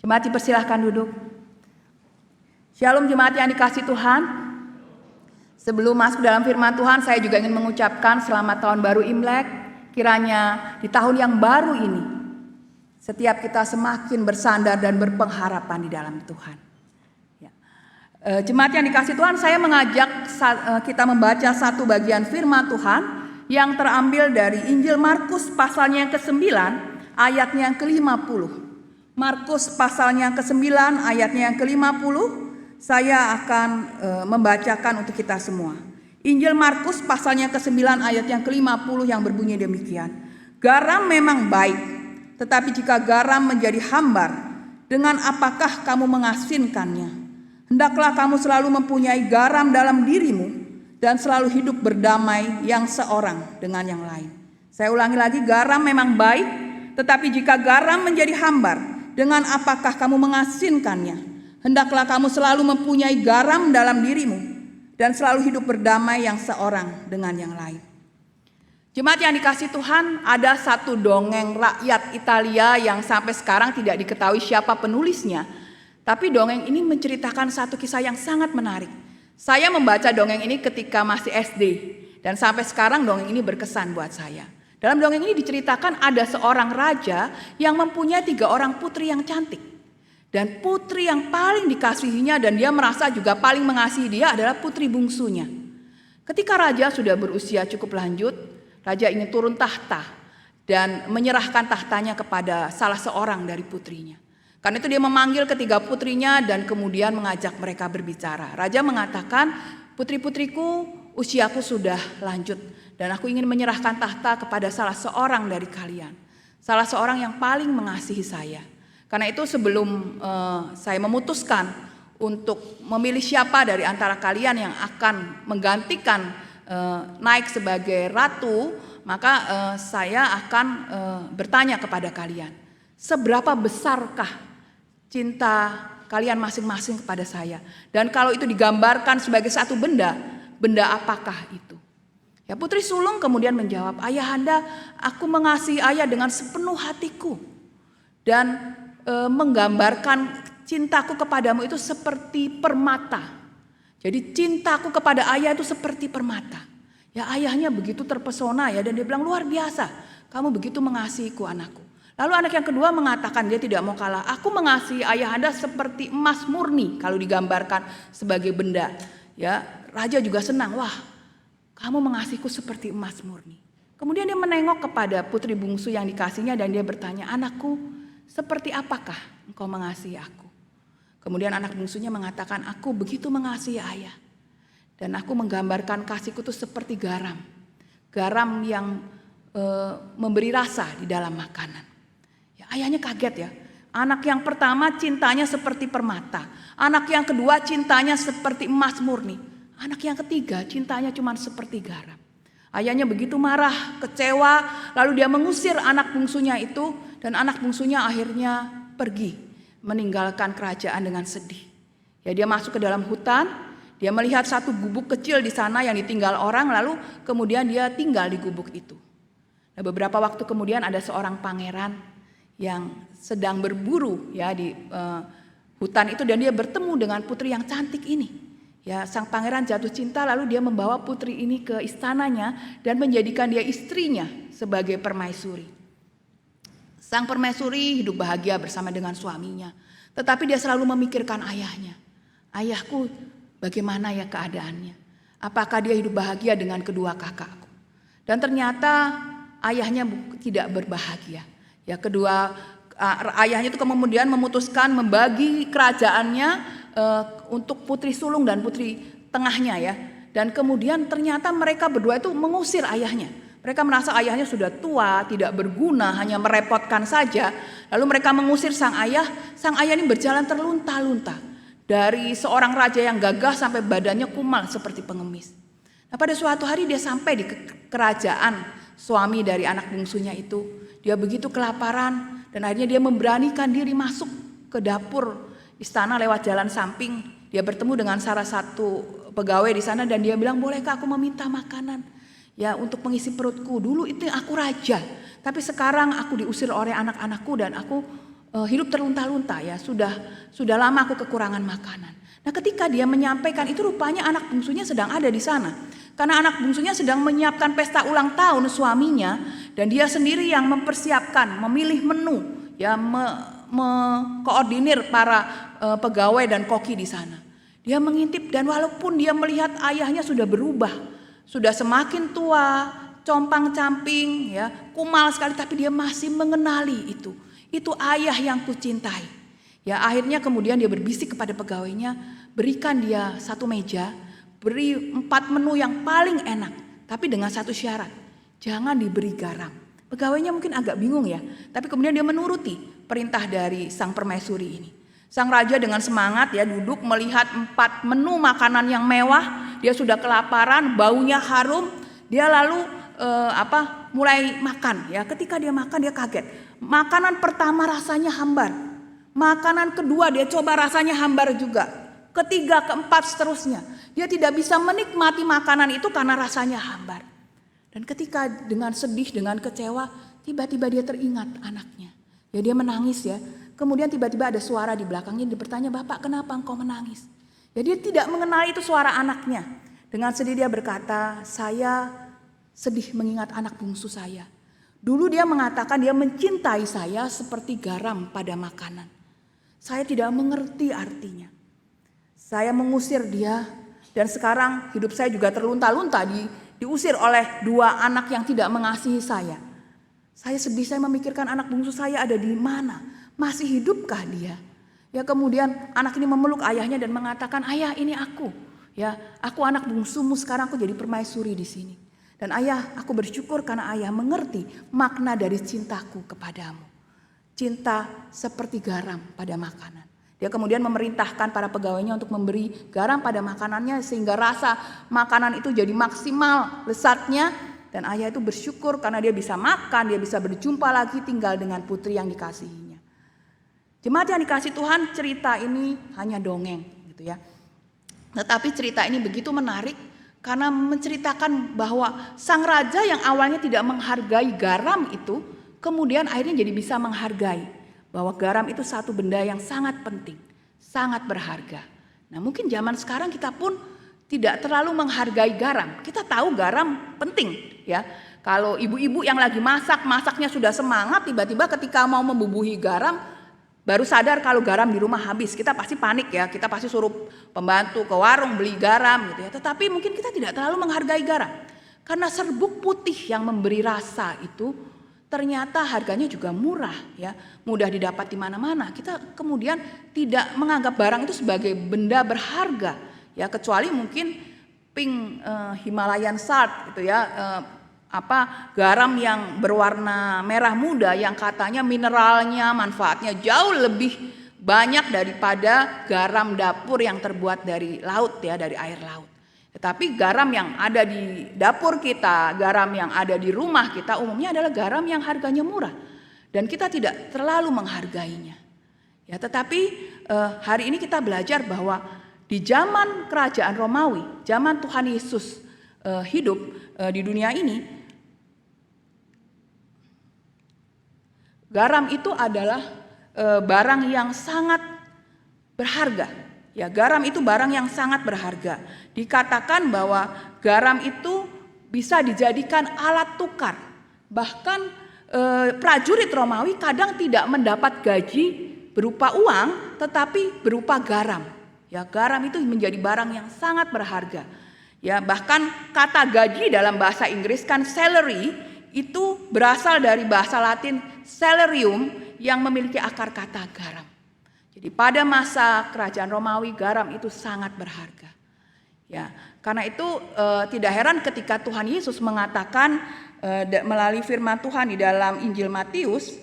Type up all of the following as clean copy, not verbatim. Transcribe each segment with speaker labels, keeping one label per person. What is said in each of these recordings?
Speaker 1: Jemaat dipersilahkan duduk. Shalom jemaat yang dikasihi Tuhan. Sebelum masuk dalam firman Tuhan, saya juga ingin mengucapkan selamat tahun baru Imlek. Kiranya di tahun yang baru ini, setiap kita semakin bersandar dan berpengharapan di dalam Tuhan. Ya. Jemaat yang dikasihi Tuhan, saya mengajak kita membaca satu bagian firman Tuhan yang terambil dari Injil Markus pasalnya yang ke-9 ayatnya yang ke-50. Markus pasalnya ke-9 ayatnya yang ke-50. Saya akan membacakan untuk kita semua. Injil Markus pasalnya ke-9 ayat yang ke-50 yang berbunyi demikian. Garam memang baik, tetapi jika garam menjadi hambar, dengan apakah kamu mengasinkannya? Hendaklah kamu selalu mempunyai garam dalam dirimu dan selalu hidup berdamai yang seorang dengan yang lain. Saya ulangi lagi, garam memang baik, tetapi jika garam menjadi hambar, dengan apakah kamu mengasinkannya? Hendaklah kamu selalu mempunyai garam dalam dirimu dan selalu hidup berdamai yang seorang dengan yang lain. Jemaat yang dikasihi Tuhan, ada satu dongeng rakyat Italia yang sampai sekarang tidak diketahui siapa penulisnya. Tapi dongeng ini menceritakan satu kisah yang sangat menarik. Saya membaca dongeng ini ketika masih SD dan sampai sekarang dongeng ini berkesan buat saya. Dalam dongeng ini diceritakan ada seorang raja yang mempunyai 3 orang putri yang cantik. Dan putri yang paling dikasihinya dan dia merasa juga paling mengasihi dia adalah putri bungsunya. Ketika raja sudah berusia cukup lanjut, raja ingin turun tahta dan menyerahkan tahtanya kepada salah seorang dari putrinya. Karena itu dia memanggil ketiga putrinya dan kemudian mengajak mereka berbicara. Raja mengatakan, "Putri-putriku, usiaku sudah lanjut. Dan aku ingin menyerahkan tahta kepada salah seorang dari kalian. Salah seorang yang paling mengasihi saya. Karena itu sebelum saya memutuskan untuk memilih siapa dari antara kalian yang akan menggantikan naik sebagai ratu, maka saya akan bertanya kepada kalian. Seberapa besarkah cinta kalian masing-masing kepada saya? Dan kalau itu digambarkan sebagai satu benda, benda apakah itu?" Ya, putri sulung kemudian menjawab, "Ayahanda, aku mengasihi ayah dengan sepenuh hatiku dan menggambarkan cintaku kepadamu itu seperti permata. Jadi cintaku kepada ayah itu seperti permata." Ya, ayahnya begitu terpesona ya dan dia bilang, "Luar biasa, kamu begitu mengasihiku anakku." Lalu anak yang kedua mengatakan dia tidak mau kalah, "Aku mengasihi ayahanda seperti emas murni," kalau digambarkan sebagai benda. Ya, raja juga senang, "Wah, kamu mengasihiku seperti emas murni." Kemudian dia menengok kepada putri bungsu yang dikasihnya dan dia bertanya, "Anakku, seperti apakah engkau mengasihi aku?" Kemudian anak bungsunya mengatakan, "Aku begitu mengasihi ayah. Dan aku menggambarkan kasihku itu seperti garam. Garam yang memberi rasa di dalam makanan." Ya, ayahnya kaget ya. Anak yang pertama cintanya seperti permata. Anak yang kedua cintanya seperti emas murni. Anak yang ketiga cintanya cuma seperti garam. Ayahnya begitu marah, kecewa, lalu dia mengusir anak bungsunya itu dan anak bungsunya akhirnya pergi meninggalkan kerajaan dengan sedih. Ya, dia masuk ke dalam hutan, dia melihat satu gubuk kecil di sana yang ditinggal orang, lalu kemudian dia tinggal di gubuk itu. Nah, beberapa waktu kemudian ada seorang pangeran yang sedang berburu ya di hutan itu dan dia bertemu dengan putri yang cantik ini. Ya, sang pangeran jatuh cinta lalu dia membawa putri ini ke istananya dan menjadikan dia istrinya sebagai permaisuri. Sang permaisuri hidup bahagia bersama dengan suaminya, tetapi dia selalu memikirkan ayahnya. "Ayahku, bagaimana ya keadaannya? Apakah dia hidup bahagia dengan kedua kakakku?" Dan ternyata ayahnya tidak berbahagia. Ya, ayahnya itu kemudian memutuskan membagi kerajaannya untuk putri sulung dan putri tengahnya ya. Dan kemudian ternyata mereka berdua itu mengusir ayahnya. Mereka merasa ayahnya sudah tua, tidak berguna, hanya merepotkan saja. Lalu mereka mengusir sang ayah. Sang ayah ini berjalan terlunta-lunta. Dari seorang raja yang gagah sampai badannya kumal seperti pengemis. Nah, pada suatu hari dia sampai di kerajaan suami dari anak bungsunya itu. Dia begitu kelaparan dan akhirnya dia memberanikan diri masuk ke dapur istana lewat jalan samping. Dia bertemu dengan salah satu pegawai di sana dan dia bilang, "Bolehkah aku meminta makanan ya untuk mengisi perutku? Dulu itu aku raja, tapi sekarang aku diusir oleh anak-anakku dan aku hidup terlunta-lunta ya, sudah lama aku kekurangan makanan. Nah, ketika dia menyampaikan itu, rupanya anak bungsunya sedang ada di sana. Karena anak bungsunya sedang menyiapkan pesta ulang tahun suaminya, dan dia sendiri yang mempersiapkan, memilih menu, ya, mengkoordinir para pegawai dan koki di sana. Dia mengintip, dan walaupun dia melihat ayahnya sudah berubah, sudah semakin tua, compang-camping, ya, kumal sekali, tapi dia masih mengenali itu. Itu ayah yang kucintai. Ya, akhirnya kemudian dia berbisik kepada pegawainya, berikan dia satu meja, beri 4 menu yang paling enak, tapi dengan satu syarat, jangan diberi garam. Pegawainya mungkin agak bingung ya, tapi kemudian dia menuruti perintah dari sang permaisuri ini. Sang raja dengan semangat ya duduk melihat 4 menu makanan yang mewah, dia sudah kelaparan, baunya harum, dia lalu mulai makan ya. Ketika dia makan dia kaget. Makanan pertama rasanya hambar. Makanan kedua dia coba rasanya hambar juga. Ketiga, keempat seterusnya. Dia tidak bisa menikmati makanan itu karena rasanya hambar. Dan ketika dengan sedih, dengan kecewa, tiba-tiba dia teringat anaknya. Ya, dia menangis ya. Kemudian tiba-tiba ada suara di belakangnya, dia bertanya, "Bapak, kenapa engkau menangis?" Ya, dia tidak mengenali itu suara anaknya. Dengan sedih dia berkata, "Saya sedih mengingat anak bungsu saya. Dulu dia mengatakan dia mencintai saya seperti garam pada makanan. Saya tidak mengerti artinya. Saya mengusir dia dan sekarang hidup saya juga terlunta-lunta diusir oleh 2 anak yang tidak mengasihi saya. Saya sedih, saya memikirkan anak bungsu saya ada di mana, masih hidupkah dia?" Ya, kemudian anak ini memeluk ayahnya dan mengatakan, "Ayah, ini aku. Ya, aku anak bungsumu, sekarang aku jadi permaisuri di sini. Dan ayah, aku bersyukur karena ayah mengerti makna dari cintaku kepadamu. Cinta seperti garam pada makanan." Dia kemudian memerintahkan para pegawainya untuk memberi garam pada makanannya sehingga rasa makanan itu jadi maksimal lezatnya. Dan ayah itu bersyukur karena dia bisa makan, dia bisa berjumpa lagi tinggal dengan putri yang dikasihinya. Jemaat yang dikasih Tuhan, cerita ini hanya dongeng gitu ya. Tetapi cerita ini begitu menarik karena menceritakan bahwa sang raja yang awalnya tidak menghargai garam itu, kemudian akhirnya jadi bisa menghargai bahwa garam itu satu benda yang sangat penting, sangat berharga. Nah, mungkin zaman sekarang kita pun tidak terlalu menghargai garam. Kita tahu garam penting ya. Kalau ibu-ibu yang lagi masaknya sudah semangat, tiba-tiba ketika mau membubuhi garam baru sadar kalau garam di rumah habis, kita pasti panik ya, kita pasti suruh pembantu ke warung beli garam gitu ya. Tetapi mungkin kita tidak terlalu menghargai garam. Karena serbuk putih yang memberi rasa itu ternyata harganya juga murah ya, mudah didapat di mana-mana. Kita kemudian tidak menganggap barang itu sebagai benda berharga ya, kecuali mungkin pink Himalayan salt gitu ya, garam yang berwarna merah muda yang katanya mineralnya, manfaatnya jauh lebih banyak daripada garam dapur yang terbuat dari laut ya, dari air laut. Tetapi garam yang ada di dapur kita, garam yang ada di rumah kita umumnya adalah garam yang harganya murah dan kita tidak terlalu menghargainya. Ya, tetapi hari ini kita belajar bahwa di zaman kerajaan Romawi, zaman Tuhan Yesus hidup di dunia ini, garam itu adalah barang yang sangat berharga. Ya, garam itu barang yang sangat berharga. Dikatakan bahwa garam itu bisa dijadikan alat tukar. Bahkan prajurit Romawi kadang tidak mendapat gaji berupa uang, tetapi berupa garam. Ya, garam itu menjadi barang yang sangat berharga. Ya, bahkan kata gaji dalam bahasa Inggris kan salary itu berasal dari bahasa Latin salarium yang memiliki akar kata garam. Jadi pada masa kerajaan Romawi garam itu sangat berharga. Ya, karena itu tidak heran ketika Tuhan Yesus mengatakan melalui firman Tuhan di dalam Injil Matius,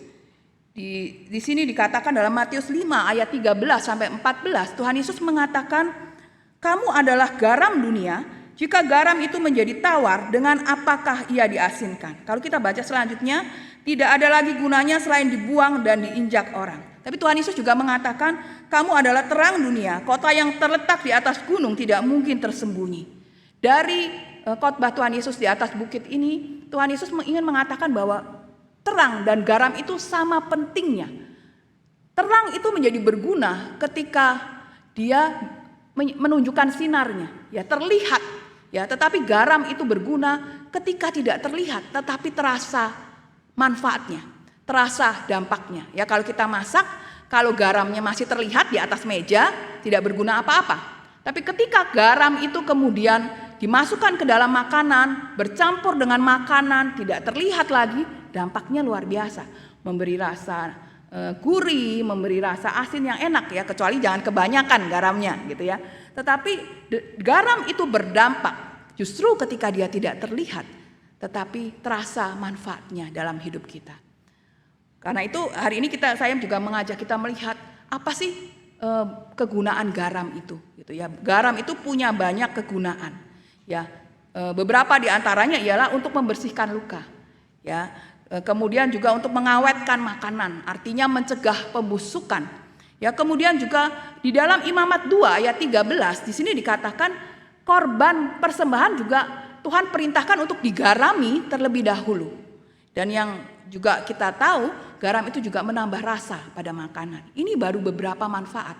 Speaker 1: di sini dikatakan dalam Matius 5 ayat 13 sampai 14, Tuhan Yesus mengatakan, "Kamu adalah garam dunia. Jika garam itu menjadi tawar, dengan apakah ia diasinkan?" Kalau kita baca selanjutnya, tidak ada lagi gunanya selain dibuang dan diinjak orang. Tapi Tuhan Yesus juga mengatakan, "Kamu adalah terang dunia. Kota yang terletak di atas gunung tidak mungkin tersembunyi." Dari khotbah Tuhan Yesus di atas bukit ini, Tuhan Yesus ingin mengatakan bahwa terang dan garam itu sama pentingnya. Terang itu menjadi berguna ketika dia menunjukkan sinarnya, ya terlihat, ya. Tetapi garam itu berguna ketika tidak terlihat, tetapi terasa manfaatnya, terasa dampaknya. Ya kalau kita masak, kalau garamnya masih terlihat di atas meja, tidak berguna apa-apa. Tapi ketika garam itu kemudian dimasukkan ke dalam makanan, bercampur dengan makanan, tidak terlihat lagi, dampaknya luar biasa, memberi rasa gurih, memberi rasa asin yang enak ya, kecuali jangan kebanyakan garamnya gitu ya. Tetapi garam itu berdampak justru ketika dia tidak terlihat, tetapi terasa manfaatnya dalam hidup kita. Karena itu hari ini saya juga mengajak kita melihat apa sih kegunaan garam itu gitu ya. Garam itu punya banyak kegunaan ya. Beberapa di antaranya ialah untuk membersihkan luka ya. Kemudian juga untuk mengawetkan makanan, artinya mencegah pembusukan. Ya, kemudian juga di dalam Imamat 2 ayat 13 di sini dikatakan korban persembahan juga Tuhan perintahkan untuk digarami terlebih dahulu. Dan yang juga kita tahu, garam itu juga menambah rasa pada makanan. Ini baru beberapa manfaat.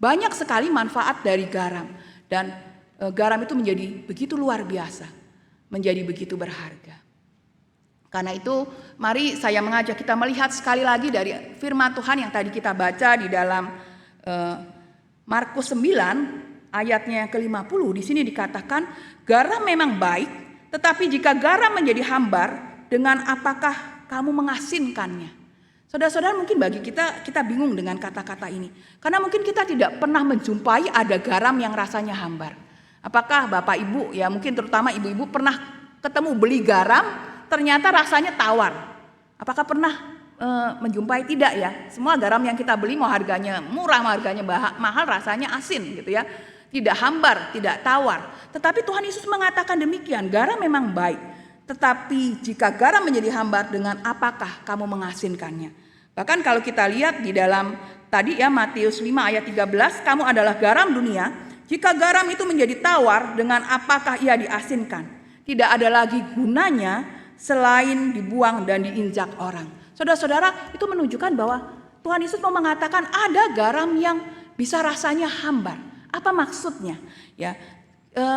Speaker 1: Banyak sekali manfaat dari garam, dan garam itu menjadi begitu luar biasa, menjadi begitu berharga. Karena itu mari saya mengajak kita melihat sekali lagi dari firman Tuhan yang tadi kita baca di dalam Markus 9 ayatnya ke-50. Di sini dikatakan garam memang baik, tetapi jika garam menjadi hambar, dengan apakah kamu mengasinkannya? Saudara-saudara, mungkin bagi kita bingung dengan kata-kata ini. Karena mungkin kita tidak pernah menjumpai ada garam yang rasanya hambar. Apakah Bapak Ibu, ya mungkin terutama ibu-ibu pernah ketemu beli garam ternyata rasanya tawar? Apakah pernah menjumpai? Tidak ya. Semua garam yang kita beli mau harganya murah, mau harganya mahal, rasanya asin gitu ya. Tidak hambar, tidak tawar. Tetapi Tuhan Yesus mengatakan demikian, garam memang baik, tetapi jika garam menjadi hambar, dengan apakah kamu mengasinkannya? Bahkan kalau kita lihat di dalam tadi ya Matius 5 ayat 13, kamu adalah garam dunia. Jika garam itu menjadi tawar, dengan apakah ia diasinkan? Tidak ada lagi gunanya selain dibuang dan diinjak orang. Saudara-saudara, itu menunjukkan bahwa Tuhan Yesus mau mengatakan ada garam yang bisa rasanya hambar. Apa maksudnya? Ya,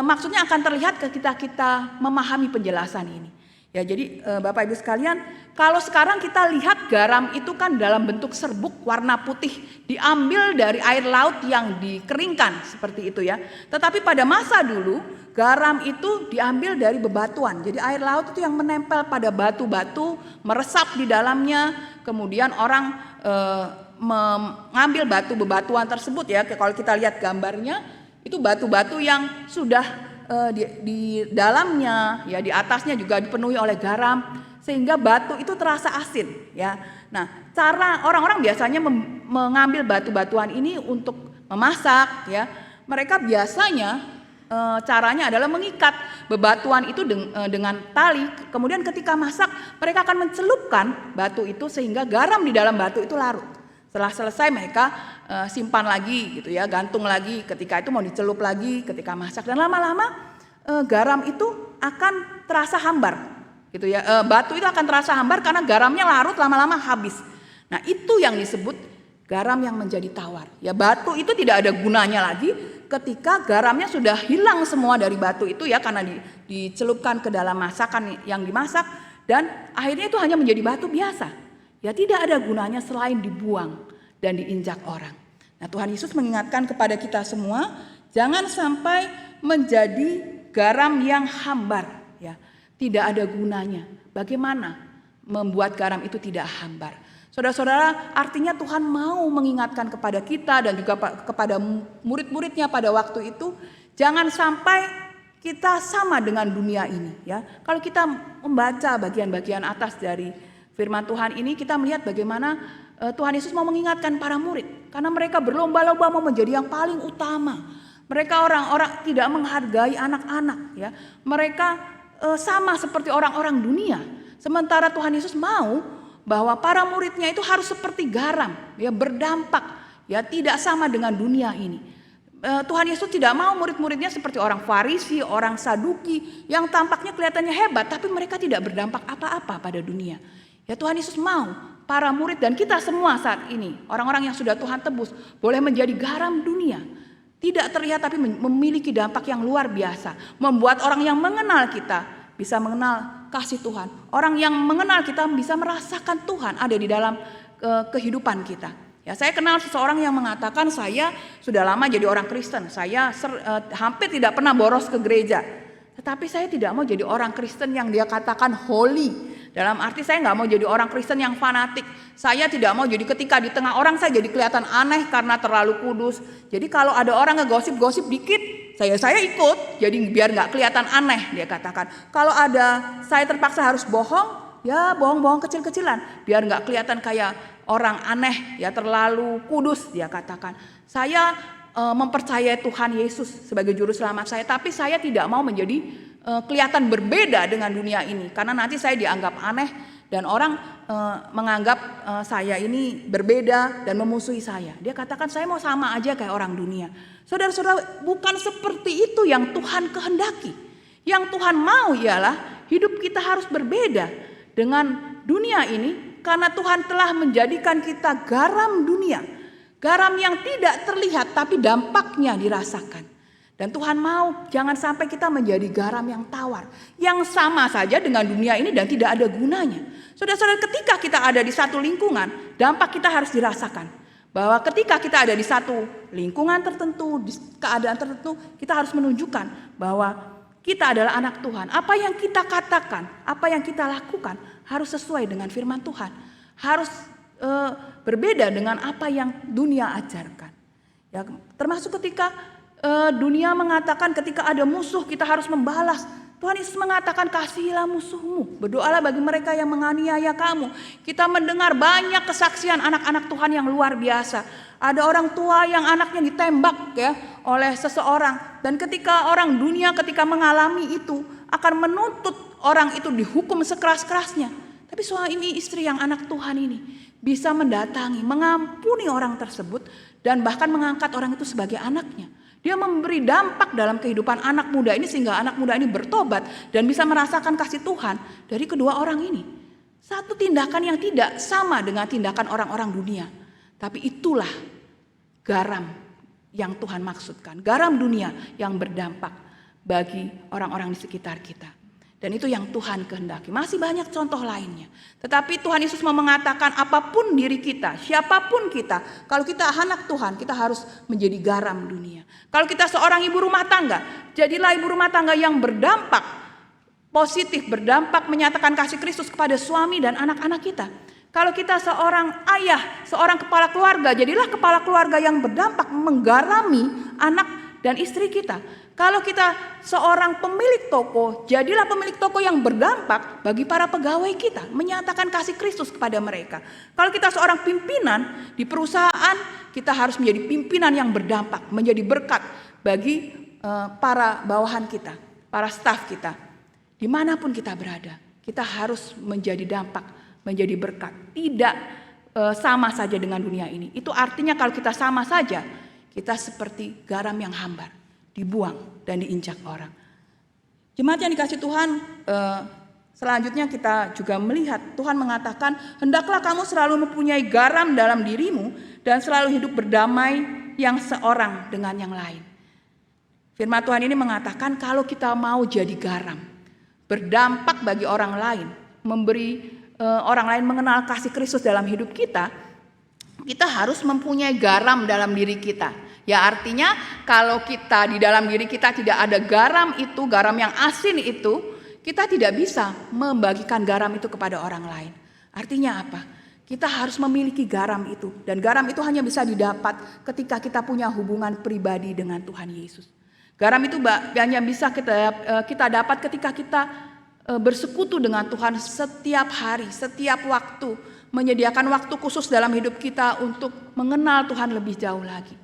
Speaker 1: maksudnya akan terlihat ketika kita memahami penjelasan ini. Ya, jadi Bapak Ibu sekalian, kalau sekarang kita lihat garam itu kan dalam bentuk serbuk warna putih, diambil dari air laut yang dikeringkan seperti itu ya. Tetapi pada masa dulu garam itu diambil dari bebatuan. Jadi air laut itu yang menempel pada batu-batu, meresap di dalamnya. Kemudian orang mengambil batu bebatuan tersebut ya. Kalau kita lihat gambarnya, itu batu-batu yang sudah di dalamnya ya, di atasnya juga dipenuhi oleh garam, sehingga batu itu terasa asin ya. Nah, cara orang-orang biasanya mengambil batu-batuan ini untuk memasak ya. Mereka biasanya caranya adalah mengikat bebatuan itu dengan tali. Kemudian ketika masak, mereka akan mencelupkan batu itu sehingga garam di dalam batu itu larut. Setelah selesai mereka simpan lagi gitu ya, gantung lagi, ketika itu mau dicelup lagi ketika masak, dan lama-lama garam itu akan terasa hambar gitu ya. Batu itu akan terasa hambar karena garamnya larut, lama-lama habis. Nah, itu yang disebut garam yang menjadi tawar. Ya, batu itu tidak ada gunanya lagi ketika garamnya sudah hilang semua dari batu itu ya, karena dicelupkan ke dalam masakan yang dimasak, dan akhirnya itu hanya menjadi batu biasa. Ya, tidak ada gunanya selain dibuang dan diinjak orang. Nah, Tuhan Yesus mengingatkan kepada kita semua, jangan sampai menjadi garam yang hambar ya. Tidak ada gunanya. Bagaimana membuat garam itu tidak hambar? Saudara-saudara, artinya Tuhan mau mengingatkan kepada kita dan juga kepada murid-muridnya pada waktu itu, jangan sampai kita sama dengan dunia ini ya. Kalau kita membaca bagian-bagian atas dari firman Tuhan ini, kita melihat bagaimana Tuhan Yesus mau mengingatkan para murid, karena mereka berlomba-lomba mau menjadi yang paling utama. Mereka orang-orang tidak menghargai anak-anak ya. Mereka sama seperti orang-orang dunia. Sementara Tuhan Yesus mau bahwa para muridnya itu harus seperti garam ya, berdampak ya, tidak sama dengan dunia ini. Tuhan Yesus tidak mau murid-muridnya seperti orang Farisi, orang Saduki yang tampaknya kelihatannya hebat tapi mereka tidak berdampak apa-apa pada dunia. Ya, Tuhan Yesus mau para murid dan kita semua saat ini, orang-orang yang sudah Tuhan tebus, boleh menjadi garam dunia. Tidak terlihat tapi memiliki dampak yang luar biasa. Membuat orang yang mengenal kita bisa mengenal kasih Tuhan. Orang yang mengenal kita bisa merasakan Tuhan ada di dalam kehidupan kita. Ya, saya kenal seseorang yang mengatakan, saya sudah lama jadi orang Kristen. Saya hampir tidak pernah boros ke gereja. Tetapi saya tidak mau jadi orang Kristen yang dia katakan holy. Dalam arti saya nggak mau jadi orang Kristen yang fanatik. Saya tidak mau jadi ketika di tengah orang saya jadi kelihatan aneh karena terlalu kudus. Jadi kalau ada orang ngegosip-gosip dikit, saya ikut. Jadi biar nggak kelihatan aneh, dia katakan. Kalau ada saya terpaksa harus bohong, ya bohong-bohong kecil-kecilan. Biar nggak kelihatan kayak orang aneh, ya terlalu kudus, dia katakan. Saya mempercayai Tuhan Yesus sebagai juru selamat saya, tapi saya tidak mau menjadi kelihatan berbeda dengan dunia ini, karena nanti saya dianggap aneh dan orang menganggap saya ini berbeda dan memusuhi saya. Dia katakan saya mau sama aja kayak orang dunia. Saudara-saudara, bukan seperti itu yang Tuhan kehendaki. Yang Tuhan mau ialah hidup kita harus berbeda dengan dunia ini, karena Tuhan telah menjadikan kita garam dunia. Garam yang tidak terlihat tapi dampaknya dirasakan. Dan Tuhan mau jangan sampai kita menjadi garam yang tawar, yang sama saja dengan dunia ini dan tidak ada gunanya. Saudara-saudara, ketika kita ada di satu lingkungan, dampak kita harus dirasakan. Bahwa ketika kita ada di satu lingkungan tertentu, di keadaan tertentu, kita harus menunjukkan bahwa kita adalah anak Tuhan. Apa yang kita katakan, apa yang kita lakukan harus sesuai dengan firman Tuhan. Harus berbeda dengan apa yang dunia ajarkan. Ya, termasuk ketika dunia mengatakan ketika ada musuh kita harus membalas. Tuhan Yesus mengatakan kasihilah musuhmu, berdoalah bagi mereka yang menganiaya kamu. Kita mendengar banyak kesaksian anak-anak Tuhan yang luar biasa. Ada orang tua yang anaknya ditembak ya oleh seseorang, dan ketika orang dunia ketika mengalami itu akan menuntut orang itu dihukum sekeras-kerasnya. Tapi suami istri yang anak Tuhan ini bisa mendatangi, mengampuni orang tersebut dan bahkan mengangkat orang itu sebagai anaknya. Dia memberi dampak dalam kehidupan anak muda ini sehingga anak muda ini bertobat dan bisa merasakan kasih Tuhan dari kedua orang ini. Satu tindakan yang tidak sama dengan tindakan orang-orang dunia. Tapi itulah garam yang Tuhan maksudkan. Garam dunia yang berdampak bagi orang-orang di sekitar kita. Dan itu yang Tuhan kehendaki. Masih banyak contoh lainnya. Tetapi Tuhan Yesus mau mengatakan apapun diri kita, siapapun kita, kalau kita anak Tuhan, kita harus menjadi garam dunia. Kalau kita seorang ibu rumah tangga, jadilah ibu rumah tangga yang berdampak positif, berdampak menyatakan kasih Kristus kepada suami dan anak-anak kita. Kalau kita seorang ayah, seorang kepala keluarga, jadilah kepala keluarga yang berdampak menggarami anak dan istri kita. Kalau kita seorang pemilik toko, jadilah pemilik toko yang berdampak bagi para pegawai kita, menyatakan kasih Kristus kepada mereka. Kalau kita seorang pimpinan di perusahaan, kita harus menjadi pimpinan yang berdampak, menjadi berkat bagi para bawahan kita, para staf kita. Dimanapun kita berada, kita harus menjadi dampak, menjadi berkat. Tidak sama saja dengan dunia ini. Itu artinya kalau kita sama saja, kita seperti garam yang hambar, dibuang dan diinjak orang. Jemaat yang dikasih Tuhan, selanjutnya kita juga melihat Tuhan mengatakan, hendaklah kamu selalu mempunyai garam dalam dirimu dan selalu hidup berdamai yang seorang dengan yang lain. Firman Tuhan ini mengatakan kalau kita mau jadi garam, berdampak bagi orang lain, memberi orang lain mengenal kasih Kristus dalam hidup kita, kita harus mempunyai garam dalam diri kita. Ya artinya kalau kita di dalam diri kita tidak ada garam itu, garam yang asin itu, kita tidak bisa membagikan garam itu kepada orang lain. Artinya apa? Kita harus memiliki garam itu. Dan garam itu hanya bisa didapat ketika kita punya hubungan pribadi dengan Tuhan Yesus. Garam itu hanya bisa kita dapat ketika kita bersekutu dengan Tuhan setiap hari, setiap waktu. Menyediakan waktu khusus dalam hidup kita untuk mengenal Tuhan lebih jauh lagi.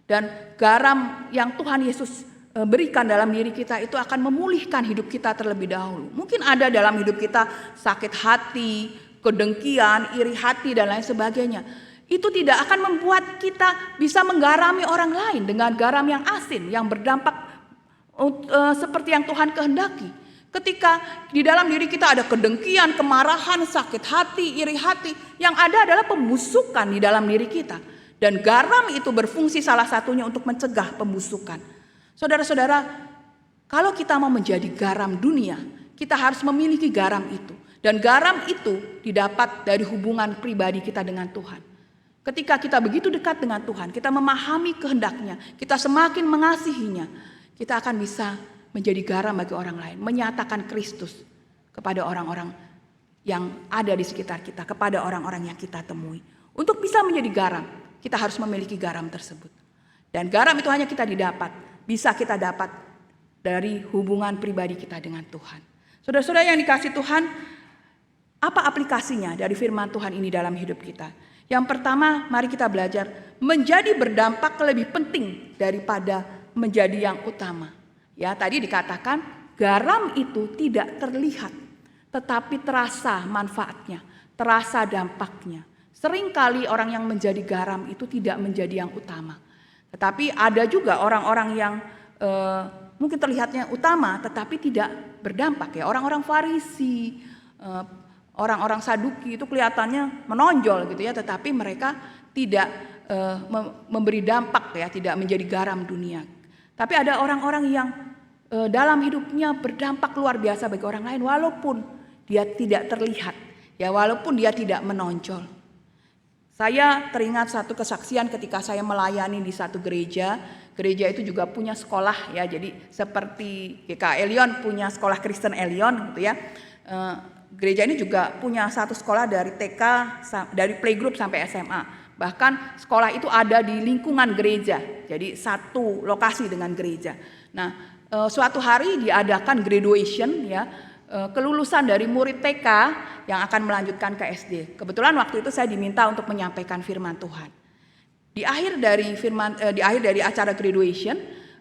Speaker 1: Dan garam yang Tuhan Yesus berikan dalam diri kita itu akan memulihkan hidup kita terlebih dahulu. Mungkin ada dalam hidup kita sakit hati, kedengkian, iri hati dan lain sebagainya. Itu tidak akan membuat kita bisa menggarami orang lain dengan garam yang asin, yang berdampak seperti yang Tuhan kehendaki. Ketika di dalam diri kita ada kedengkian, kemarahan, sakit hati, iri hati, yang ada adalah pembusukan di dalam diri kita. Dan garam itu berfungsi salah satunya untuk mencegah pembusukan. Saudara-saudara, kalau kita mau menjadi garam dunia, kita harus memiliki garam itu. Dan garam itu didapat dari hubungan pribadi kita dengan Tuhan. Ketika kita begitu dekat dengan Tuhan, kita memahami kehendaknya, kita semakin mengasihinya, kita akan bisa menjadi garam bagi orang lain, menyatakan Kristus kepada orang-orang yang ada di sekitar kita, kepada orang-orang yang kita temui. Untuk bisa menjadi garam, kita harus memiliki garam tersebut. Dan garam itu hanya bisa kita dapat dari hubungan pribadi kita dengan Tuhan. Saudara-saudara yang dikasihi Tuhan, apa aplikasinya dari firman Tuhan ini dalam hidup kita? Yang pertama, mari kita belajar menjadi berdampak lebih penting daripada menjadi yang utama. Ya, tadi dikatakan garam itu tidak terlihat, tetapi terasa manfaatnya, terasa dampaknya. Seringkali orang yang menjadi garam itu tidak menjadi yang utama. Tetapi ada juga orang-orang yang mungkin terlihatnya utama, tetapi tidak berdampak. Ya, orang-orang Farisi, orang-orang Saduki itu kelihatannya menonjol gitu ya, tetapi mereka tidak memberi dampak ya, tidak menjadi garam dunia. Tapi ada orang-orang yang dalam hidupnya berdampak luar biasa bagi orang lain walaupun dia tidak terlihat, ya walaupun dia tidak menonjol. Saya teringat satu kesaksian ketika saya melayani di satu gereja. Gereja itu juga punya sekolah ya, jadi seperti GK Elion punya sekolah Kristen Elion gitu ya. Gereja ini juga punya satu sekolah dari TK, dari playgroup sampai SMA. Bahkan sekolah itu ada di lingkungan gereja, jadi satu lokasi dengan gereja. Nah, suatu hari diadakan graduation ya, kelulusan dari murid TK yang akan melanjutkan ke SD. Kebetulan waktu itu saya diminta untuk menyampaikan firman Tuhan. Di akhir dari acara graduation,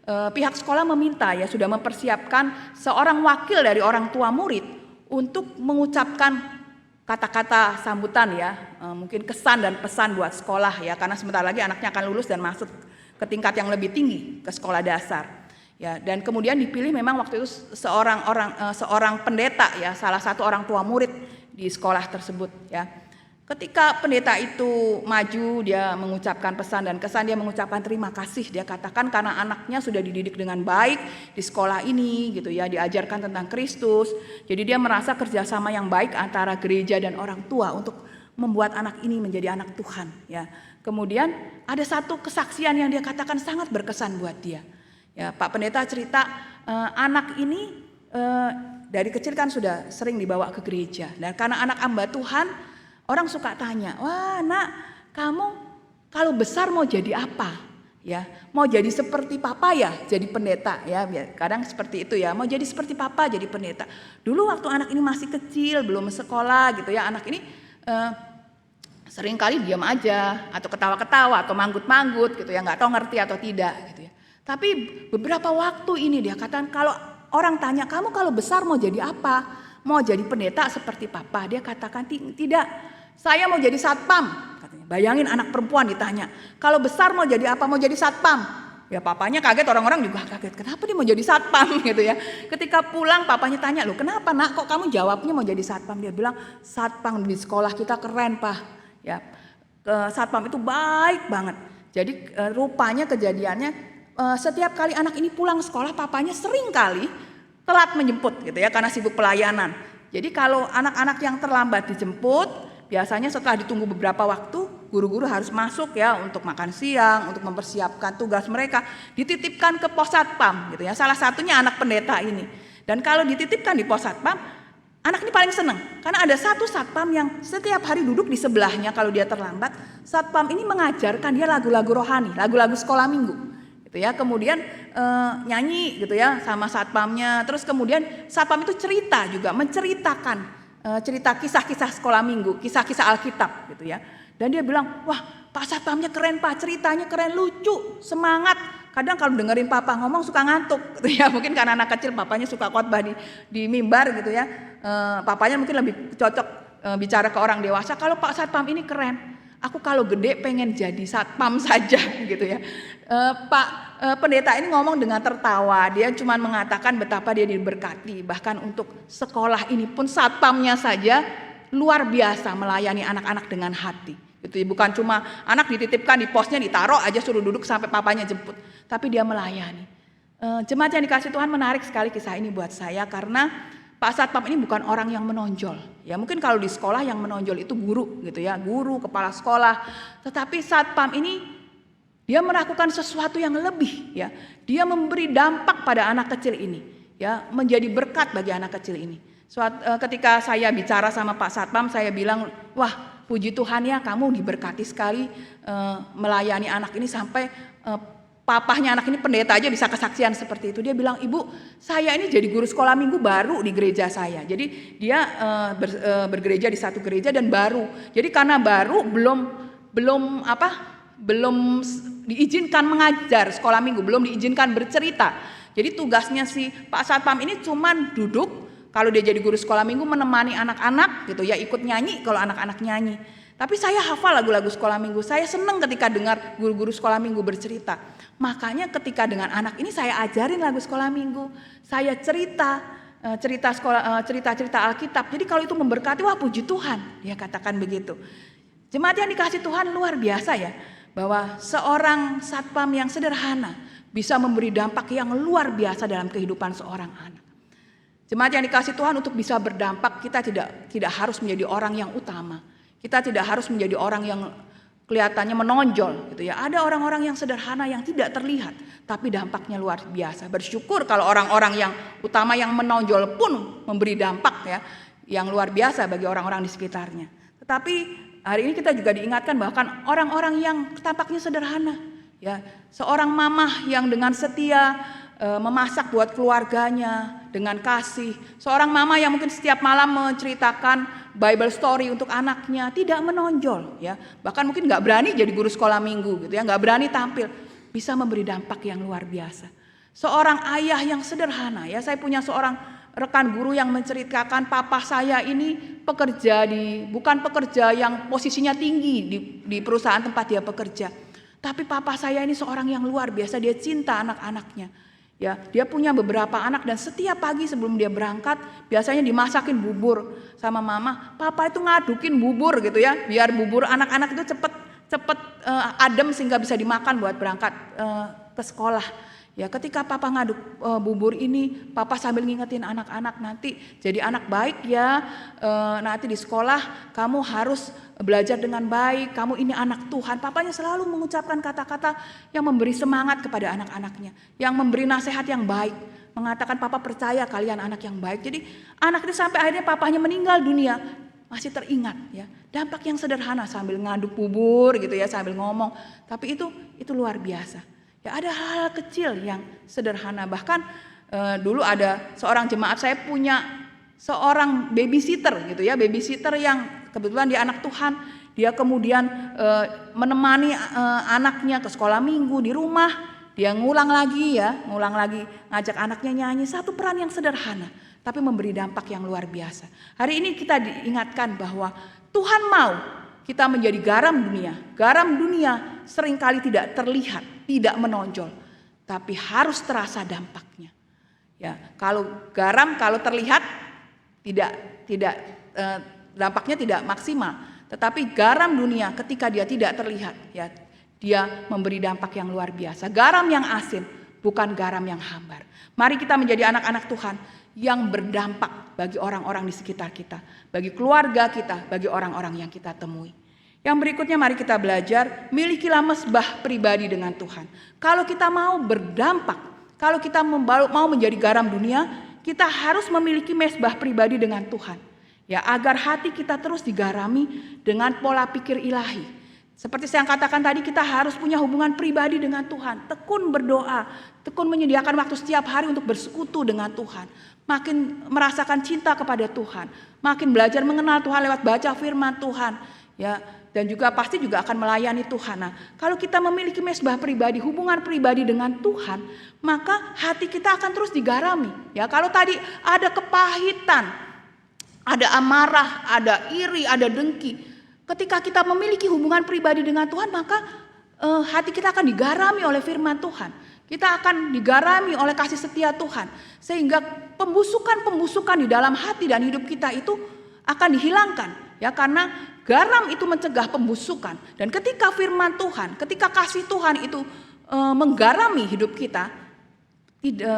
Speaker 1: pihak sekolah meminta ya, sudah mempersiapkan seorang wakil dari orang tua murid untuk mengucapkan kata-kata sambutan ya, mungkin kesan dan pesan buat sekolah ya, karena sebentar lagi anaknya akan lulus dan masuk ke tingkat yang lebih tinggi, ke sekolah dasar. Ya, dan kemudian dipilih memang waktu itu seorang pendeta ya, salah satu orang tua murid di sekolah tersebut ya. Ketika pendeta itu maju, dia mengucapkan pesan dan kesan, dia mengucapkan terima kasih. Dia katakan karena anaknya sudah dididik dengan baik di sekolah ini gitu ya, diajarkan tentang Kristus. Jadi dia merasa kerjasama yang baik antara gereja dan orang tua untuk membuat anak ini menjadi anak Tuhan ya. Kemudian ada satu kesaksian yang dia katakan sangat berkesan buat dia. Ya, Pak Pendeta cerita anak ini dari kecil kan sudah sering dibawa ke gereja. Dan karena anak hamba Tuhan, orang suka tanya, wah nak, kamu kalau besar mau jadi apa? Ya, mau jadi seperti papa ya, jadi pendeta ya. Kadang seperti itu ya, mau jadi seperti papa jadi pendeta. Dulu waktu anak ini masih kecil, belum sekolah gitu ya, anak ini sering kali diam aja atau ketawa-ketawa atau manggut-manggut gitu ya, nggak tahu ngerti atau tidak gitu ya. Tapi beberapa waktu ini dia katakan kalau orang tanya, kamu kalau besar mau jadi apa? Mau jadi pendeta seperti papa? Dia katakan tidak, saya mau jadi satpam. Katanya. Bayangin anak perempuan ditanya, kalau besar mau jadi apa? Mau jadi satpam. Ya papanya kaget, orang-orang juga kaget. Kenapa dia mau jadi satpam gitu ya? Ketika pulang papanya tanya, loh kenapa nak kok kamu jawabnya mau jadi satpam? Dia bilang satpam di sekolah kita keren pak. Ya, satpam itu baik banget. Jadi rupanya kejadiannya setiap kali anak ini pulang sekolah, papanya sering kali telat menjemput gitu ya, karena sibuk pelayanan. Jadi kalau anak-anak yang terlambat dijemput, biasanya setelah ditunggu beberapa waktu, guru-guru harus masuk ya untuk makan siang, untuk mempersiapkan tugas mereka, dititipkan ke pos satpam gitu ya. Salah satunya anak pendeta ini. Dan kalau dititipkan di pos satpam, anak ini paling senang karena ada satu satpam yang setiap hari duduk di sebelahnya kalau dia terlambat. Satpam ini mengajarkan dia lagu-lagu rohani, lagu-lagu sekolah minggu. Gitu ya, kemudian nyanyi gitu ya sama satpamnya. Terus kemudian satpam itu cerita juga, menceritakan cerita kisah-kisah sekolah minggu, kisah-kisah Alkitab gitu ya. Dan dia bilang, wah Pak satpamnya keren Pak, ceritanya keren, lucu, semangat. Kadang kalau dengerin papa ngomong suka ngantuk gitu ya. Mungkin karena anak kecil papanya suka khotbah di mimbar gitu ya. Papanya mungkin lebih cocok bicara ke orang dewasa. Kalau Pak satpam ini keren. Aku kalau gede pengen jadi satpam saja gitu ya. Pak pendeta ini ngomong dengan tertawa. Dia cuma mengatakan betapa dia diberkati. Bahkan untuk sekolah ini pun satpamnya saja luar biasa melayani anak-anak dengan hati. Gitu ya. Bukan cuma anak dititipkan di posnya, ditaruh aja suruh duduk sampai papanya jemput. Tapi dia melayani. Jemaat yang dikasih Tuhan, menarik sekali kisah ini buat saya karena Pak Satpam ini bukan orang yang menonjol. Ya mungkin kalau di sekolah yang menonjol itu guru gitu ya, guru, kepala sekolah. Tetapi Satpam ini dia melakukan sesuatu yang lebih ya. Dia memberi dampak pada anak kecil ini ya, menjadi berkat bagi anak kecil ini. Ketika saya bicara sama Pak Satpam, saya bilang, "Wah, puji Tuhan ya, kamu diberkati sekali melayani anak ini sampai papahnya anak ini pendeta aja bisa kesaksian seperti itu." Dia bilang, "Ibu, saya ini jadi guru sekolah minggu baru di gereja saya." Jadi dia bergereja di satu gereja dan baru. Jadi karena baru belum diizinkan mengajar sekolah minggu, belum diizinkan bercerita. Jadi tugasnya si Pak Satpam ini cuman duduk, kalau dia jadi guru sekolah minggu menemani anak-anak gitu ya, ikut nyanyi kalau anak-anak nyanyi. Tapi saya hafal lagu-lagu sekolah minggu. Saya senang ketika dengar guru-guru sekolah minggu bercerita. Makanya ketika dengan anak ini saya ajarin lagu sekolah minggu. Saya cerita-cerita Alkitab. Jadi kalau itu memberkati, wah puji Tuhan. Dia katakan begitu. Jemaat yang dikasih Tuhan, luar biasa ya. Bahwa seorang satpam yang sederhana bisa memberi dampak yang luar biasa dalam kehidupan seorang anak. Jemaat yang dikasih Tuhan, untuk bisa berdampak kita tidak harus menjadi orang yang utama. Kita tidak harus menjadi orang yang kelihatannya menonjol gitu ya. Ada orang-orang yang sederhana yang tidak terlihat tapi dampaknya luar biasa. Bersyukur kalau orang-orang yang utama yang menonjol pun memberi dampak ya yang luar biasa bagi orang-orang di sekitarnya. Tetapi hari ini kita juga diingatkan bahkan orang-orang yang tampaknya sederhana ya. Seorang mamah yang dengan setia memasak buat keluarganya dengan kasih. Seorang mama yang mungkin setiap malam menceritakan Bible story untuk anaknya, tidak menonjol ya. Bahkan mungkin gak berani jadi guru sekolah minggu gitu ya, gak berani tampil. Bisa memberi dampak yang luar biasa. Seorang ayah yang sederhana ya. Saya punya seorang rekan guru yang menceritakan papa saya ini bukan pekerja yang posisinya tinggi di perusahaan tempat dia bekerja. Tapi papa saya ini seorang yang luar biasa, dia cinta anak-anaknya. Ya, dia punya beberapa anak dan setiap pagi sebelum dia berangkat biasanya dimasakin bubur sama mama. Papa itu ngadukin bubur gitu ya, biar bubur anak-anak itu cepet adem sehingga bisa dimakan buat berangkat ke sekolah. Ya, ketika papa ngaduk bubur ini, papa sambil ngingetin anak-anak, nanti jadi anak baik ya, nanti di sekolah kamu harus belajar dengan baik, kamu ini anak Tuhan. Papanya selalu mengucapkan kata-kata yang memberi semangat kepada anak-anaknya, yang memberi nasihat yang baik, mengatakan papa percaya kalian anak yang baik. Jadi anak itu sampai akhirnya papanya meninggal dunia masih teringat ya. Dampak yang sederhana sambil ngaduk bubur gitu ya, sambil ngomong, tapi itu luar biasa. Ya, ada hal-hal kecil yang sederhana. Bahkan dulu ada seorang jemaat saya punya seorang babysitter gitu ya, babysitter yang kebetulan dia anak Tuhan. Dia kemudian menemani anaknya ke sekolah minggu di rumah. Dia ngulang lagi ngajak anaknya nyanyi. Satu peran yang sederhana tapi memberi dampak yang luar biasa. Hari ini kita diingatkan bahwa Tuhan mau kita menjadi garam dunia. Garam dunia seringkali tidak terlihat, tidak menonjol, tapi harus terasa dampaknya. Ya, kalau garam kalau terlihat tidak dampaknya tidak maksimal, tetapi garam dunia ketika dia tidak terlihat, ya, dia memberi dampak yang luar biasa. Garam yang asin, bukan garam yang hambar. Mari kita menjadi anak-anak Tuhan yang berdampak bagi orang-orang di sekitar kita, bagi keluarga kita, bagi orang-orang yang kita temui. Yang berikutnya mari kita belajar, milikilah mesbah pribadi dengan Tuhan. Kalau kita mau berdampak, kalau kita mau menjadi garam dunia, kita harus memiliki mesbah pribadi dengan Tuhan. Ya, agar hati kita terus digarami dengan pola pikir ilahi. Seperti saya katakan tadi, kita harus punya hubungan pribadi dengan Tuhan. Tekun berdoa, tekun menyediakan waktu setiap hari untuk bersekutu dengan Tuhan. Makin merasakan cinta kepada Tuhan, makin belajar mengenal Tuhan lewat baca firman Tuhan. Ya, dan juga pasti juga akan melayani Tuhan. Nah, kalau kita memiliki mesbah pribadi, hubungan pribadi dengan Tuhan, maka hati kita akan terus digarami. Ya, kalau tadi ada kepahitan, ada amarah, ada iri, ada dengki, ketika kita memiliki hubungan pribadi dengan Tuhan, maka hati kita akan digarami oleh firman Tuhan. Kita akan digarami oleh kasih setia Tuhan. Sehingga pembusukan di dalam hati dan hidup kita itu akan dihilangkan. Ya, karena garam itu mencegah pembusukan. Dan ketika firman Tuhan, ketika kasih Tuhan itu menggarami hidup kita,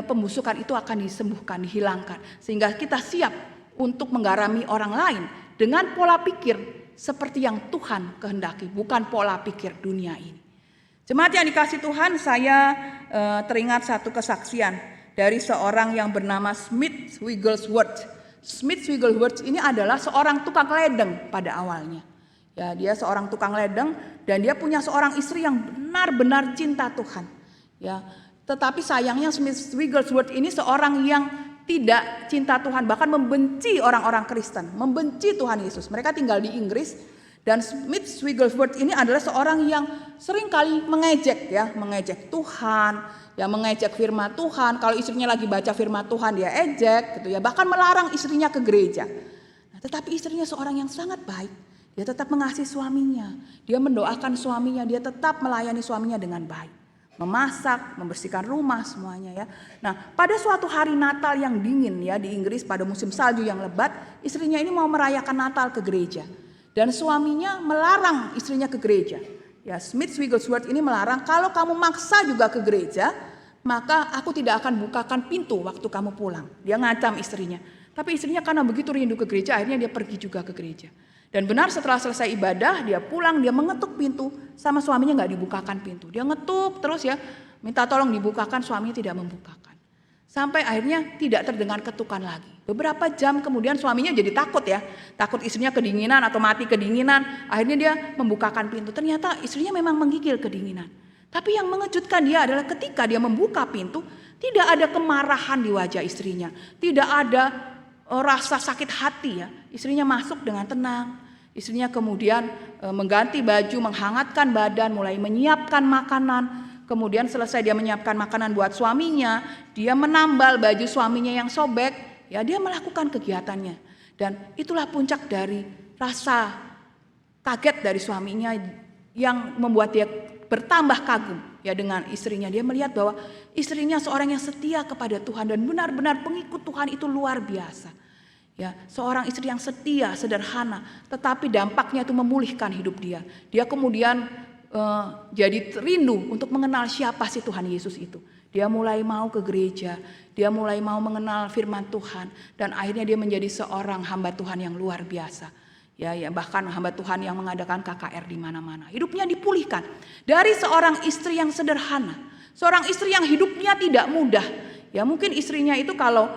Speaker 1: pembusukan itu akan disembuhkan, dihilangkan. Sehingga kita siap untuk menggarami orang lain dengan pola pikir seperti yang Tuhan kehendaki, bukan pola pikir dunia ini. Jemaat yang dikasih Tuhan, saya teringat satu kesaksian dari seorang yang bernama Smith Wigglesworth. Smith Wigglesworth ini adalah seorang tukang ledeng pada awalnya. Ya, dia seorang tukang ledeng dan dia punya seorang istri yang benar-benar cinta Tuhan. Ya, tetapi sayangnya Smith Wigglesworth ini seorang yang tidak cinta Tuhan, bahkan membenci orang-orang Kristen, membenci Tuhan Yesus. Mereka tinggal di Inggris dan Smith Wigglesworth ini adalah seorang yang seringkali mengejek Tuhan, ya mengejek firman Tuhan. Kalau istrinya lagi baca firman Tuhan dia ejek gitu ya, bahkan melarang istrinya ke gereja. Nah, tetapi istrinya seorang yang sangat baik. Dia tetap mengasihi suaminya, dia mendoakan suaminya, dia tetap melayani suaminya dengan baik. Memasak, membersihkan rumah semuanya ya. Nah, pada suatu hari Natal yang dingin ya di Inggris pada musim salju yang lebat, istrinya ini mau merayakan Natal ke gereja. Dan suaminya melarang istrinya ke gereja. Ya, Smith Wigglesworth ini melarang, kalau kamu maksa juga ke gereja, maka aku tidak akan bukakan pintu waktu kamu pulang. Dia ngancam istrinya. Tapi istrinya karena begitu rindu ke gereja, akhirnya dia pergi juga ke gereja. Dan benar setelah selesai ibadah, dia pulang, dia mengetuk pintu, sama suaminya nggak dibukakan pintu. Dia ngetuk terus ya, minta tolong dibukakan, suaminya tidak membukakan. Sampai akhirnya tidak terdengar ketukan lagi. Beberapa jam kemudian suaminya jadi takut ya, takut istrinya kedinginan atau mati kedinginan. Akhirnya dia membukakan pintu, ternyata istrinya memang menggigil kedinginan. Tapi yang mengejutkan dia adalah ketika dia membuka pintu, tidak ada kemarahan di wajah istrinya, tidak ada rasa sakit hati ya. Istrinya masuk dengan tenang. Istrinya kemudian mengganti baju, menghangatkan badan, mulai menyiapkan makanan. Kemudian selesai dia menyiapkan makanan buat suaminya, dia menambal baju suaminya yang sobek, ya dia melakukan kegiatannya. Dan itulah puncak dari rasa kaget dari suaminya yang membuat dia bertambah kagum ya dengan istrinya. Dia melihat bahwa istrinya seorang yang setia kepada Tuhan dan benar-benar pengikut Tuhan itu luar biasa. Ya, seorang istri yang setia, sederhana, tetapi dampaknya itu memulihkan hidup dia. Dia kemudian jadi rindu untuk mengenal siapa sih Tuhan Yesus itu. Dia mulai mau ke gereja, dia mulai mau mengenal firman Tuhan, dan akhirnya dia menjadi seorang hamba Tuhan yang luar biasa. Ya, bahkan hamba Tuhan yang mengadakan KKR di mana-mana. Hidupnya dipulihkan dari seorang istri yang sederhana, seorang istri yang hidupnya tidak mudah. Ya mungkin istrinya itu kalau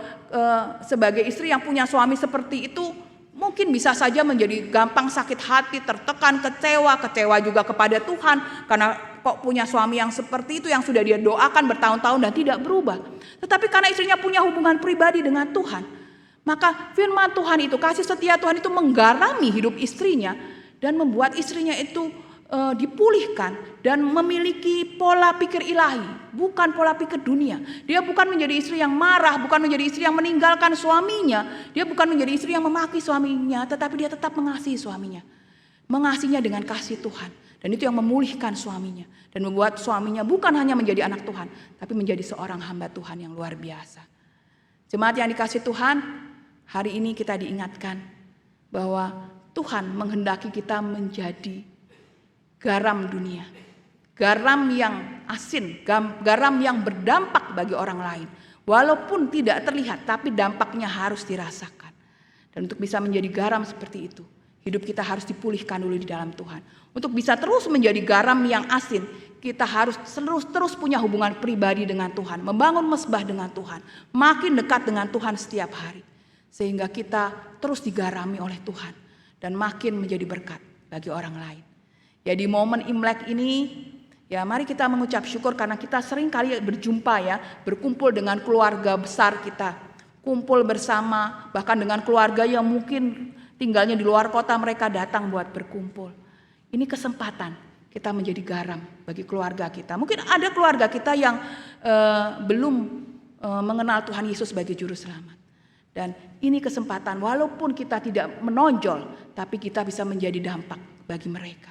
Speaker 1: sebagai istri yang punya suami seperti itu mungkin bisa saja menjadi gampang sakit hati, tertekan, kecewa juga kepada Tuhan karena kok punya suami yang seperti itu yang sudah dia doakan bertahun-tahun dan tidak berubah. Tetapi karena istrinya punya hubungan pribadi dengan Tuhan, maka firman Tuhan itu, kasih setia Tuhan itu menggarami hidup istrinya dan membuat istrinya itu dipulihkan dan memiliki pola pikir ilahi, bukan pola pikir dunia. Dia bukan menjadi istri yang marah, bukan menjadi istri yang meninggalkan suaminya, dia bukan menjadi istri yang memaki suaminya, tetapi dia tetap mengasihi suaminya, mengasihinya dengan kasih Tuhan. Dan itu yang memulihkan suaminya dan membuat suaminya bukan hanya menjadi anak Tuhan, tapi menjadi seorang hamba Tuhan yang luar biasa. Jemaat yang dikasih Tuhan, hari ini kita diingatkan bahwa Tuhan menghendaki kita menjadi garam dunia, garam yang asin, garam yang berdampak bagi orang lain. Walaupun tidak terlihat, tapi dampaknya harus dirasakan. Dan untuk bisa menjadi garam seperti itu, hidup kita harus dipulihkan dulu di dalam Tuhan. Untuk bisa terus menjadi garam yang asin, kita harus terus punya hubungan pribadi dengan Tuhan, membangun mesbah dengan Tuhan, makin dekat dengan Tuhan setiap hari. Sehingga kita terus digarami oleh Tuhan dan makin menjadi berkat bagi orang lain. Ya di momen Imlek ini, ya mari kita mengucap syukur karena kita sering kali berjumpa ya, berkumpul dengan keluarga besar kita, kumpul bersama, bahkan dengan keluarga yang mungkin tinggalnya di luar kota, mereka datang buat berkumpul. Ini kesempatan kita menjadi garam bagi keluarga kita. Mungkin ada keluarga kita yang belum mengenal Tuhan Yesus sebagai juru selamat. Dan ini kesempatan walaupun kita tidak menonjol, tapi kita bisa menjadi dampak bagi mereka.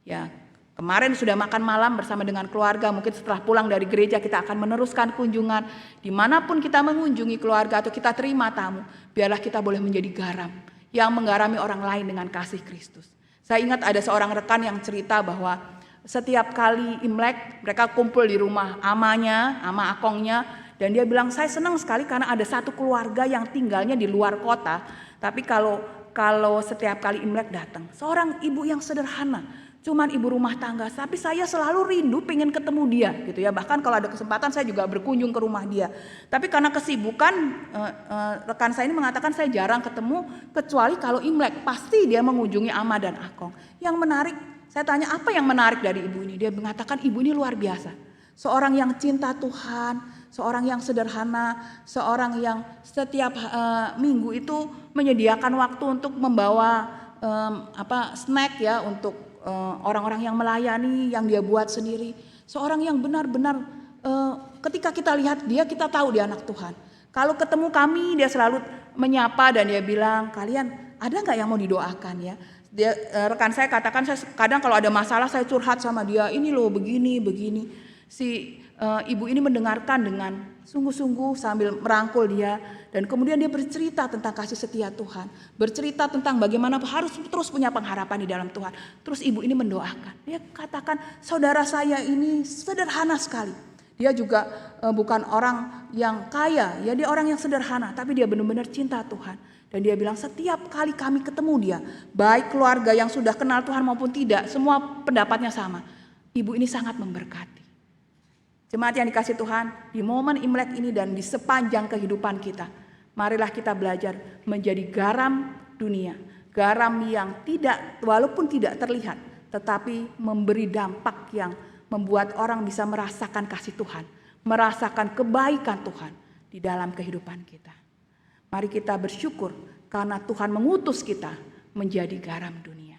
Speaker 1: Ya, kemarin sudah makan malam bersama dengan keluarga, mungkin setelah pulang dari gereja kita akan meneruskan kunjungan. Dimanapun kita mengunjungi keluarga atau kita terima tamu, biarlah kita boleh menjadi garam yang menggarami orang lain dengan kasih Kristus. Saya ingat ada seorang rekan yang cerita bahwa setiap kali Imlek mereka kumpul di rumah amanya, ama akongnya, dan dia bilang saya senang sekali karena ada satu keluarga yang tinggalnya di luar kota, tapi kalau setiap kali Imlek datang, seorang ibu yang sederhana, cuman ibu rumah tangga, tapi saya selalu rindu pengen ketemu dia gitu ya. Bahkan kalau ada kesempatan saya juga berkunjung ke rumah dia. Tapi karena kesibukan, rekan saya ini mengatakan saya jarang ketemu kecuali kalau Imlek, pasti dia mengunjungi ama dan akong. Yang menarik, saya tanya apa yang menarik dari ibu ini? Dia mengatakan ibu ini luar biasa. Seorang yang cinta Tuhan, seorang yang sederhana, seorang yang setiap minggu itu menyediakan waktu untuk membawa snack ya untuk orang-orang yang melayani, yang dia buat sendiri. Seorang yang benar-benar ketika kita lihat dia, kita tahu dia anak Tuhan. Kalau ketemu kami dia selalu menyapa dan dia bilang, kalian ada nggak yang mau didoakan ya? Dia, rekan saya katakan, saya kadang kalau ada masalah saya curhat sama dia, ini loh begini. Si ibu ini mendengarkan dengan sungguh-sungguh sambil merangkul dia, dan kemudian dia bercerita tentang kasih setia Tuhan, bercerita tentang bagaimana harus terus punya pengharapan di dalam Tuhan. Terus ibu ini mendoakan, dia katakan saudara saya ini sederhana sekali. Dia juga bukan orang yang kaya, ya dia orang yang sederhana, tapi dia benar-benar cinta Tuhan. Dan dia bilang setiap kali kami ketemu dia, baik keluarga yang sudah kenal Tuhan maupun tidak, semua pendapatnya sama. Ibu ini sangat memberkati. Jemaat yang dikasih Tuhan, di momen Imlek ini dan di sepanjang kehidupan kita, marilah kita belajar menjadi garam dunia. Garam yang walaupun tidak terlihat, tetapi memberi dampak yang membuat orang bisa merasakan kasih Tuhan, merasakan kebaikan Tuhan di dalam kehidupan kita. Mari kita bersyukur karena Tuhan mengutus kita menjadi garam dunia.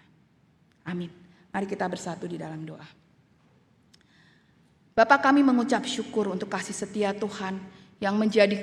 Speaker 1: Amin. Mari kita bersatu di dalam doa. Bapa, kami mengucap syukur untuk kasih setia Tuhan yang menjadi